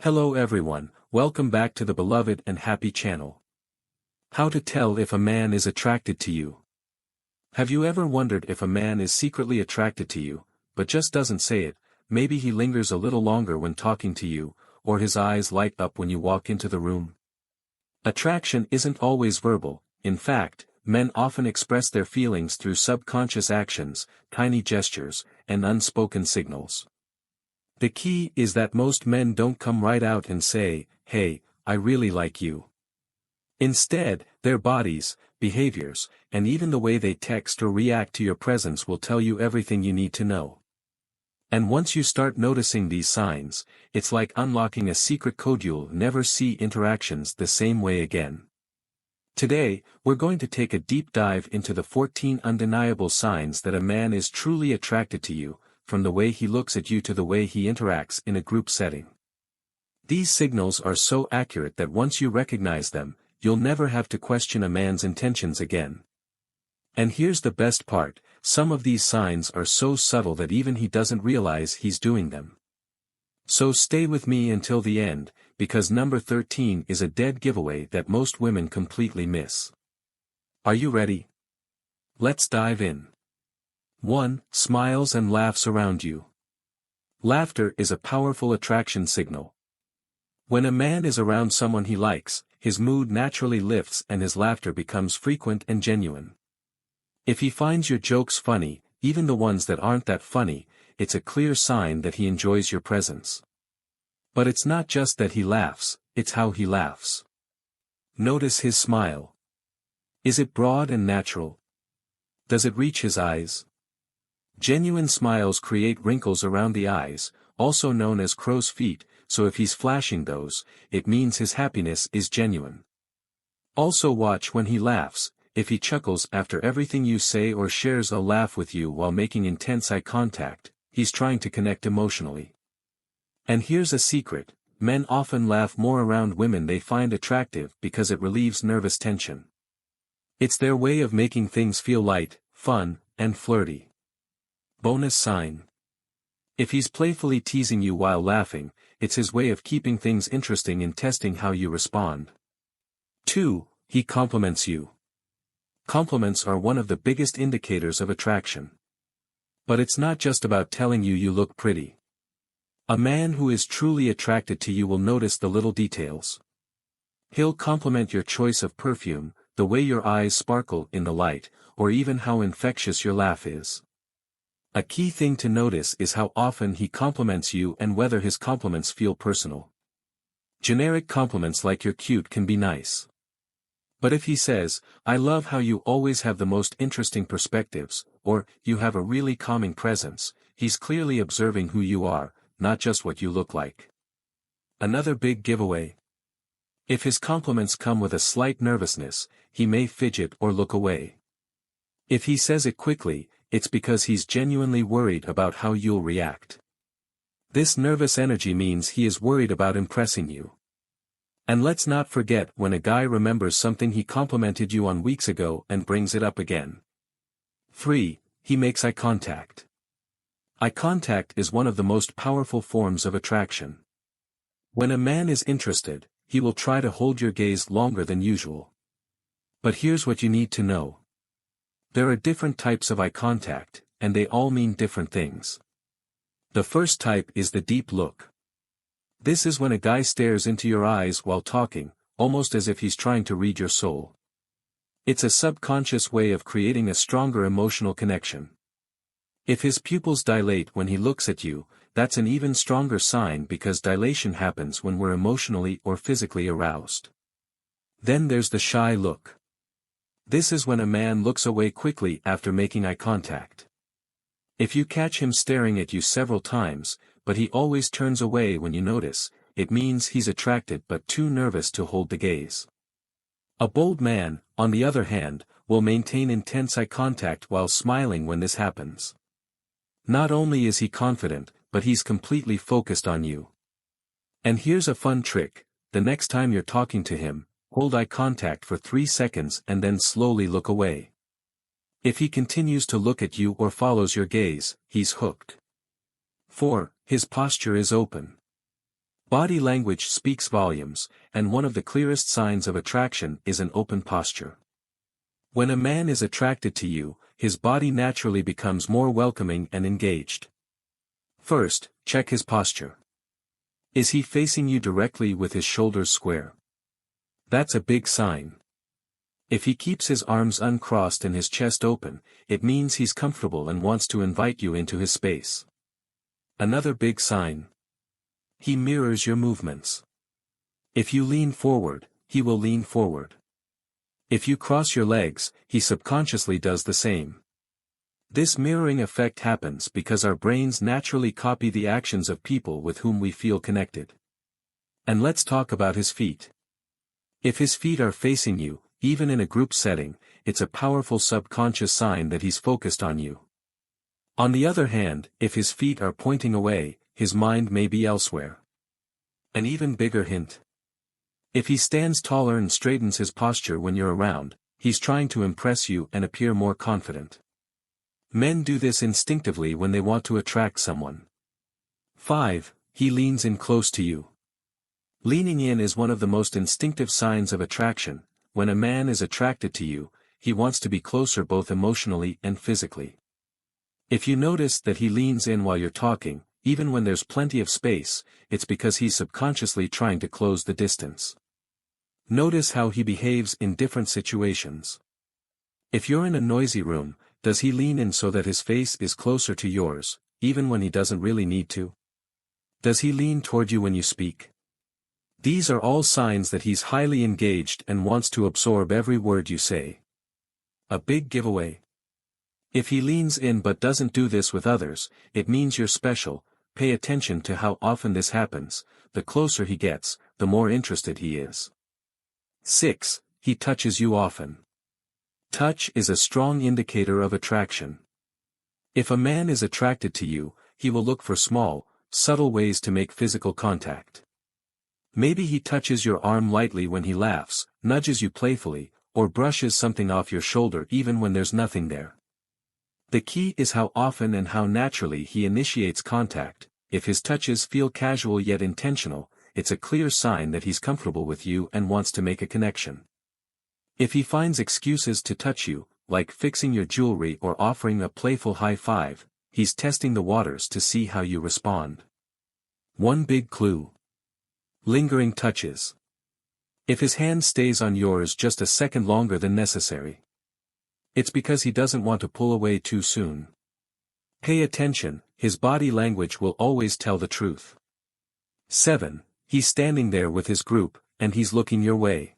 Hello everyone, welcome back to the beloved and happy channel. How to tell if a man is attracted to you. Have you ever wondered if a man is secretly attracted to you, but just doesn't say it? Maybe he lingers a little longer when talking to you, or his eyes light up when you walk into the room? Attraction isn't always verbal. In fact, men often express their feelings through subconscious actions, tiny gestures, and unspoken signals. The key is that most men don't come right out and say, "Hey, I really like you." Instead, their bodies, behaviors, and even the way they text or react to your presence will tell you everything you need to know. And once you start noticing these signs, it's like unlocking a secret code. You'll never see interactions the same way again. Today, we're going to take a deep dive into the 14 undeniable signs that a man is truly attracted to you, from the way he looks at you to the way he interacts in a group setting. These signals are so accurate that once you recognize them, you'll never have to question a man's intentions again. And here's the best part, some of these signs are so subtle that even he doesn't realize he's doing them. So stay with me until the end, because number 13 is a dead giveaway that most women completely miss. Are you ready? Let's dive in. 1. Smiles and laughs around you. Laughter is a powerful attraction signal. When a man is around someone he likes, his mood naturally lifts and his laughter becomes frequent and genuine. If he finds your jokes funny, even the ones that aren't that funny, it's a clear sign that he enjoys your presence. But it's not just that he laughs, it's how he laughs. Notice his smile. Is it broad and natural? Does it reach his eyes? Genuine smiles create wrinkles around the eyes, also known as crow's feet, so if he's flashing those, it means his happiness is genuine. Also watch when he laughs. If he chuckles after everything you say or shares a laugh with you while making intense eye contact, he's trying to connect emotionally. And here's a secret, men often laugh more around women they find attractive because it relieves nervous tension. It's their way of making things feel light, fun, and flirty. Bonus sign. If he's playfully teasing you while laughing, it's his way of keeping things interesting and testing how you respond. 2. He compliments you. Compliments are one of the biggest indicators of attraction. But it's not just about telling you you look pretty. A man who is truly attracted to you will notice the little details. He'll compliment your choice of perfume, the way your eyes sparkle in the light, or even how infectious your laugh is. A key thing to notice is how often he compliments you and whether his compliments feel personal. Generic compliments like "you're cute" can be nice. But if he says, "I love how you always have the most interesting perspectives," or "you have a really calming presence," he's clearly observing who you are, not just what you look like. Another big giveaway. If his compliments come with a slight nervousness, he may fidget or look away. If he says it quickly, it's because he's genuinely worried about how you'll react. This nervous energy means he is worried about impressing you. And let's not forget when a guy remembers something he complimented you on weeks ago and brings it up again. 3. He makes eye contact. Eye contact is one of the most powerful forms of attraction. When a man is interested, he will try to hold your gaze longer than usual. But here's what you need to know. There are different types of eye contact, and they all mean different things. The first type is the deep look. This is when a guy stares into your eyes while talking, almost as if he's trying to read your soul. It's a subconscious way of creating a stronger emotional connection. If his pupils dilate when he looks at you, that's an even stronger sign because dilation happens when we're emotionally or physically aroused. Then there's the shy look. This is when a man looks away quickly after making eye contact. If you catch him staring at you several times, but he always turns away when you notice, it means he's attracted but too nervous to hold the gaze. A bold man, on the other hand, will maintain intense eye contact while smiling when this happens. Not only is he confident, but he's completely focused on you. And here's a fun trick, the next time you're talking to him, hold eye contact for 3 seconds and then slowly look away. If he continues to look at you or follows your gaze, he's hooked. 4. His posture is open. Body language speaks volumes, and one of the clearest signs of attraction is an open posture. When a man is attracted to you, his body naturally becomes more welcoming and engaged. First, check his posture. Is he facing you directly with his shoulders square? That's a big sign. If he keeps his arms uncrossed and his chest open, it means he's comfortable and wants to invite you into his space. Another big sign. He mirrors your movements. If you lean forward, he will lean forward. If you cross your legs, he subconsciously does the same. This mirroring effect happens because our brains naturally copy the actions of people with whom we feel connected. And let's talk about his feet. If his feet are facing you, even in a group setting, it's a powerful subconscious sign that he's focused on you. On the other hand, if his feet are pointing away, his mind may be elsewhere. An even bigger hint. If he stands taller and straightens his posture when you're around, he's trying to impress you and appear more confident. Men do this instinctively when they want to attract someone. 5. He leans in close to you. Leaning in is one of the most instinctive signs of attraction. When a man is attracted to you, he wants to be closer both emotionally and physically. If you notice that he leans in while you're talking, even when there's plenty of space, it's because he's subconsciously trying to close the distance. Notice how he behaves in different situations. If you're in a noisy room, does he lean in so that his face is closer to yours, even when he doesn't really need to? Does he lean toward you when you speak? These are all signs that he's highly engaged and wants to absorb every word you say. A big giveaway. If he leans in but doesn't do this with others, it means you're special. Pay attention to how often this happens. The closer he gets, the more interested he is. 6. He touches you often. Touch is a strong indicator of attraction. If a man is attracted to you, he will look for small, subtle ways to make physical contact. Maybe he touches your arm lightly when he laughs, nudges you playfully, or brushes something off your shoulder even when there's nothing there. The key is how often and how naturally he initiates contact. If his touches feel casual yet intentional, it's a clear sign that he's comfortable with you and wants to make a connection. If he finds excuses to touch you, like fixing your jewelry or offering a playful high five, he's testing the waters to see how you respond. One big clue. Lingering touches. If his hand stays on yours just a second longer than necessary, it's because he doesn't want to pull away too soon. Pay attention, his body language will always tell the truth. 7. He's standing there with his group, and he's looking your way.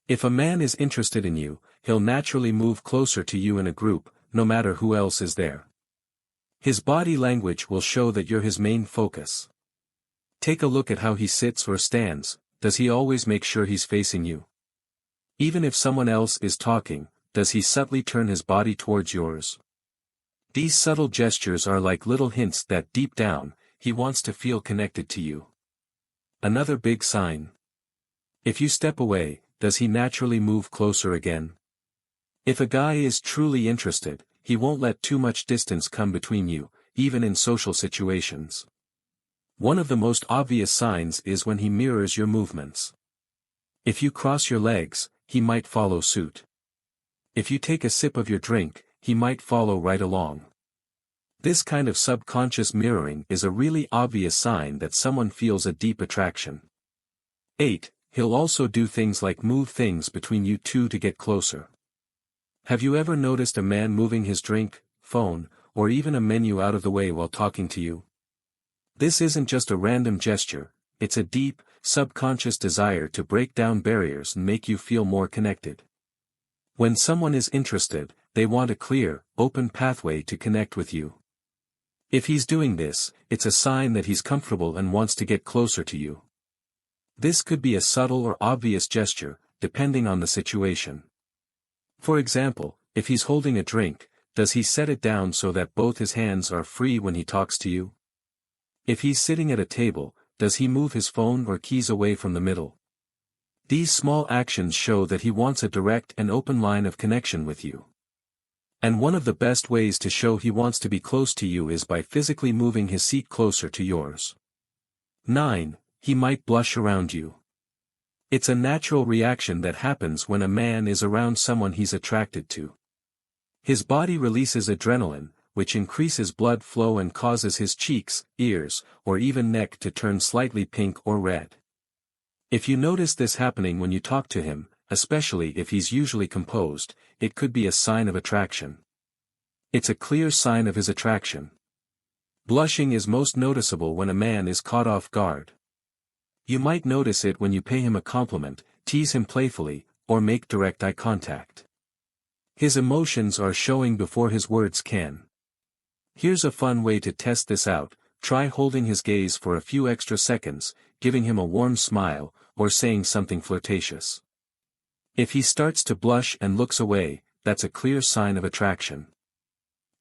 If a man is interested in you, he'll naturally move closer to you in a group, no matter who else is there. His body language will show that you're his main focus. Take a look at how he sits or stands. Does he always make sure he's facing you? Even if someone else is talking, does he subtly turn his body towards yours? These subtle gestures are like little hints that deep down, he wants to feel connected to you. Another big sign. If you step away, does he naturally move closer again? If a guy is truly interested, he won't let too much distance come between you, even in social situations. One of the most obvious signs is when he mirrors your movements. If you cross your legs, he might follow suit. If you take a sip of your drink, he might follow right along. This kind of subconscious mirroring is a really obvious sign that someone feels a deep attraction. 8. He'll also do things like move things between you two to get closer. Have you ever noticed a man moving his drink, phone, or even a menu out of the way while talking to you? This isn't just a random gesture, it's a deep, subconscious desire to break down barriers and make you feel more connected. When someone is interested, they want a clear, open pathway to connect with you. If he's doing this, it's a sign that he's comfortable and wants to get closer to you. This could be a subtle or obvious gesture, depending on the situation. For example, if he's holding a drink, does he set it down so that both his hands are free when he talks to you? If he's sitting at a table, does he move his phone or keys away from the middle? These small actions show that he wants a direct and open line of connection with you. And one of the best ways to show he wants to be close to you is by physically moving his seat closer to yours. 9. he might blush around you. It's a natural reaction that happens when a man is around someone he's attracted to. His body releases adrenaline, which increases blood flow and causes his cheeks, ears, or even neck to turn slightly pink or red. If you notice this happening when you talk to him, especially if he's usually composed, it could be a sign of attraction. It's a clear sign of his attraction. Blushing is most noticeable when a man is caught off guard. You might notice it when you pay him a compliment, tease him playfully, or make direct eye contact. His emotions are showing before his words can. Here's a fun way to test this out: try holding his gaze for a few extra seconds, giving him a warm smile, or saying something flirtatious. If he starts to blush and looks away, that's a clear sign of attraction.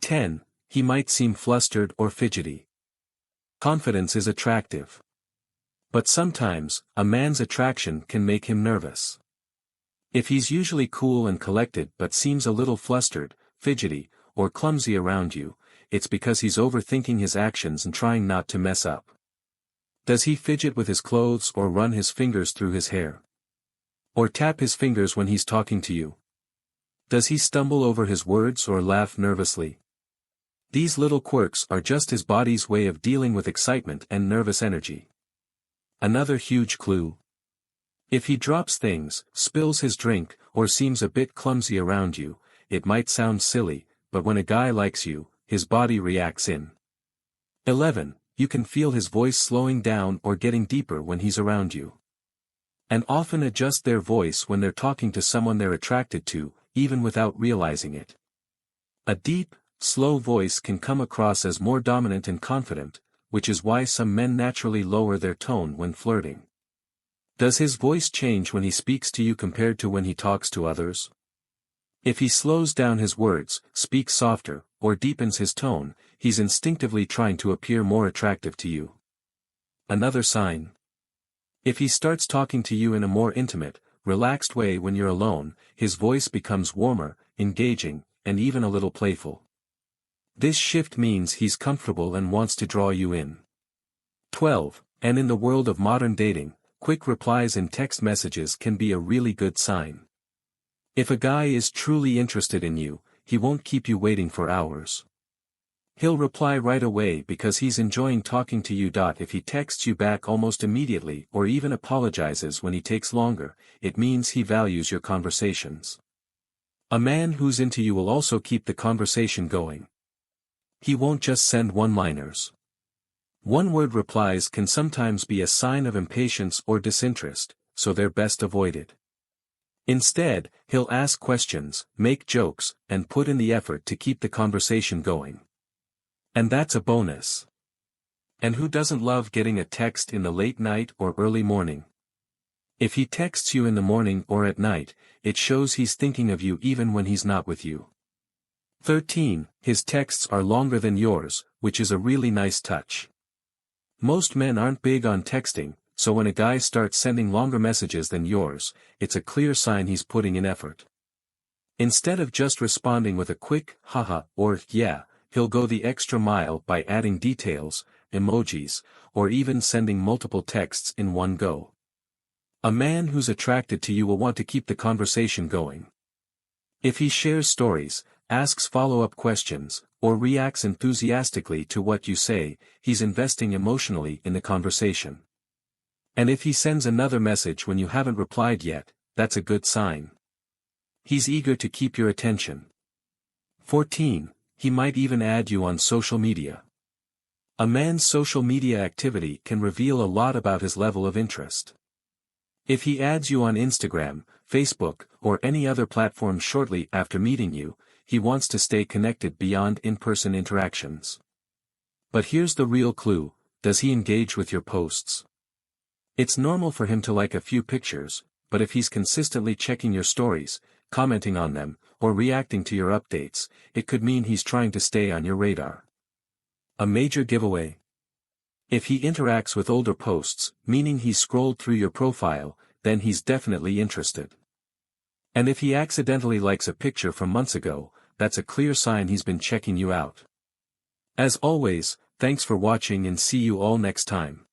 10. He might seem flustered or fidgety. Confidence is attractive. But sometimes, a man's attraction can make him nervous. If he's usually cool and collected but seems a little flustered, fidgety, or clumsy around you, it's because he's overthinking his actions and trying not to mess up. Does he fidget with his clothes or run his fingers through his hair? Or tap his fingers when he's talking to you? Does he stumble over his words or laugh nervously? These little quirks are just his body's way of dealing with excitement and nervous energy. Another huge clue. If he drops things, spills his drink, or seems a bit clumsy around you, it might sound silly, but when a guy likes you, his body reacts in. 11. You can feel his voice slowing down or getting deeper when he's around you. And often adjust their voice when they're talking to someone they're attracted to, even without realizing it. A deep, slow voice can come across as more dominant and confident, which is why some men naturally lower their tone when flirting. Does his voice change when he speaks to you compared to when he talks to others? If he slows down his words, speaks softer, or deepens his tone, he's instinctively trying to appear more attractive to you. Another sign. If he starts talking to you in a more intimate, relaxed way when you're alone, his voice becomes warmer, engaging, and even a little playful. This shift means he's comfortable and wants to draw you in. 12. And in the world of modern dating, quick replies in text messages can be a really good sign. If a guy is truly interested in you, he won't keep you waiting for hours. He'll reply right away because he's enjoying talking to you. If he texts you back almost immediately or even apologizes when he takes longer, it means he values your conversations. A man who's into you will also keep the conversation going. He won't just send one-liners. One-word replies can sometimes be a sign of impatience or disinterest, so they're best avoided. Instead, he'll ask questions, make jokes, and put in the effort to keep the conversation going. And that's a bonus. And who doesn't love getting a text in the late night or early morning? If he texts you in the morning or at night, it shows he's thinking of you even when he's not with you. 13. His texts are longer than yours, which is a really nice touch. Most men aren't big on texting, so when a guy starts sending longer messages than yours, it's a clear sign he's putting in effort. Instead of just responding with a quick, haha, or yeah, he'll go the extra mile by adding details, emojis, or even sending multiple texts in one go. A man who's attracted to you will want to keep the conversation going. If he shares stories, asks follow-up questions, or reacts enthusiastically to what you say, he's investing emotionally in the conversation. And if he sends another message when you haven't replied yet, that's a good sign. He's eager to keep your attention. 14. He might even add you on social media. A man's social media activity can reveal a lot about his level of interest. If he adds you on Instagram, Facebook, or any other platform shortly after meeting you, he wants to stay connected beyond in-person interactions. But here's the real clue: does he engage with your posts? It's normal for him to like a few pictures, but if he's consistently checking your stories, commenting on them, or reacting to your updates, it could mean he's trying to stay on your radar. A major giveaway. If he interacts with older posts, meaning he's scrolled through your profile, then he's definitely interested. And if he accidentally likes a picture from months ago, that's a clear sign he's been checking you out. As always, thanks for watching and see you all next time.